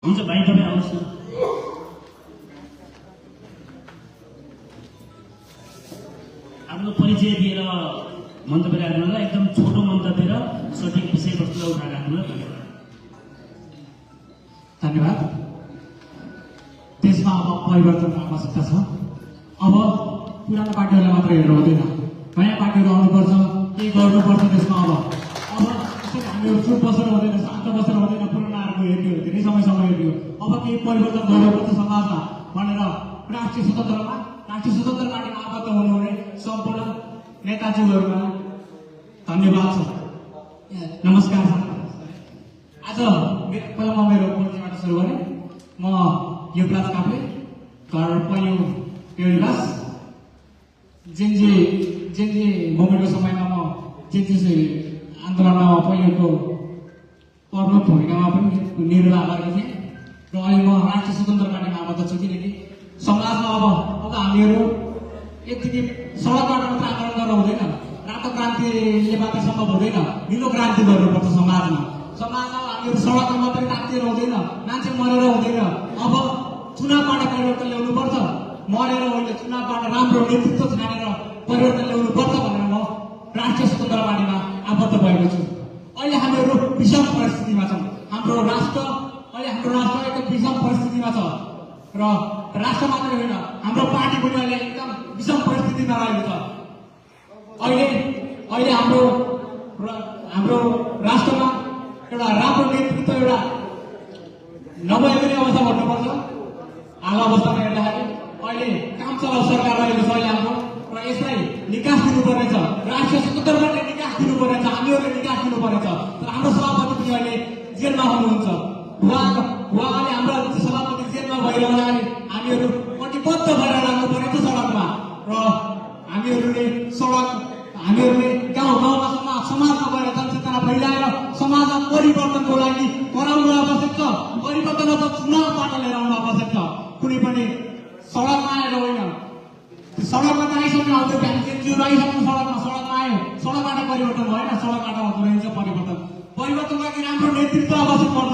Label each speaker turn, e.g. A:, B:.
A: हुन्छ भाइ तपाईँ आउनुहोस् न। आफ्नो परिचय दिएर मन्तव्य राख्नुलाई एकदम छोटो मन्तव्य र सठिक विषयवस्तुलाई उठाएर राख्नुलाई धन्यवाद।
B: धन्यवाद। देशमा अब परिवर्तनको आवश्यकता छ। अब पुरानो पार्टीहरूलाई मात्र हेरेर हुँदैन, नयाँ पार्टीहरू आउनुपर्छ, केही गर्नुपर्छ देशमा। अब त्यसरी हामीहरू चुप बसेर हुँदैन, शान्त बसेर हुँदैन, पुरानाहरूको हेर्ने हो, धेरै समयसम्म हेर्ने हो। अब केही परिवर्तन गर्नुपर्छ समाजमा भनेर राष्ट्रिय स्वतन्त्र पार्टीमा आबद्ध हुनुहुने सम्पूर्ण नेताजीहरूमा धन्यवाद छ। नमस्कार छ। आज पहिला म मेरो परिचयबाट सुरु गरेँ। म युवराज काफ्ले, घर पैयौँ पेडीवास। जेन्जी मुभमेन्टको समयमा म जेन्जी आन्दोलनमा पैयौँको प्रमुख भूमिकामा पनि निर्वाह गरेको थिएँ र अहिले म राष्ट्रिय स्वतन्त्र पार्टीमा आबद्ध छु। किनकि समाजमा अब हामीहरू यतिकै सडकबाट मात्र आन्दोलन गर्न हुँदैन, रातो क्रान्तिले मात्रै सम्भव हुँदैन, निलो क्रान्ति गर्नुपर्छ समाजमा। हामीहरू सडकमा मात्रै तातिएर हुँदैन, मान्छे मरेर हुँदैन। अब चुनावबाट परिवर्तन ल्याउनुपर्छ, मरेर होइन, चुनावबाट राम्रो नेतृत्व छानेर परिवर्तन ल्याउनुपर्छ भनेर म राष्ट्रिय स्वतन्त्र पार्टीमा आबद्ध भएको छु। अहिले हामीहरू विषम परिस्थितिमा छौँ। हाम्रो राष्ट्र एकदम विषम परिस्थितिमा छ र राष्ट्र मात्रै होइन, हाम्रो पार्टी पनि अहिले एकदम विषम परिस्थितिमा रहेको छ। अहिले हाम्रो राष्ट्रमा एउटा राम्रो नेतृत्व एउटा नभएको अवस्था भन्नुपर्छ। हाल अवस्थामा हेर्दाखेरि अहिले काम चलाउ सरकार रहेको छ अहिले हाम्रो, र यसलाई निकास दिनुपर्नेछ, राष्ट्रिय स्वतन्त्रबाट निकास दिनुपर्नेछ, हामीहरूले निकास दिनुपर्नेछ। तर हाम्रो सभापति पनि अहिले जेलमा हुनुहुन्छ। उहाँले हाम्रो सभापति जेलमा भइरहँदाखेरि हामीहरू कटिबद्ध भएर लाग्नु परेको छ सडकमा। र हामीहरूले गाउँमा समाजमा गएर जनचेतना फैलाएर समाजमा परिवर्तनको लागि गराउनु आवश्यक छ। परिवर्तन अब चुनावबाट लिएर आउनु आवश्यक छ। कुनै पनि सडकमा आएर होइन, सडकमा त आइसक्नु आउँदैन, हामी जेन्जीहरू आइसक्नु सडकमा आयो, सडकबाट परिवर्तन भएन, सडकबाट हुँदो रहेछ परिवर्तन। परिवर्तनको लागि राम्रो नेतृत्व आवश्यक पर्छ।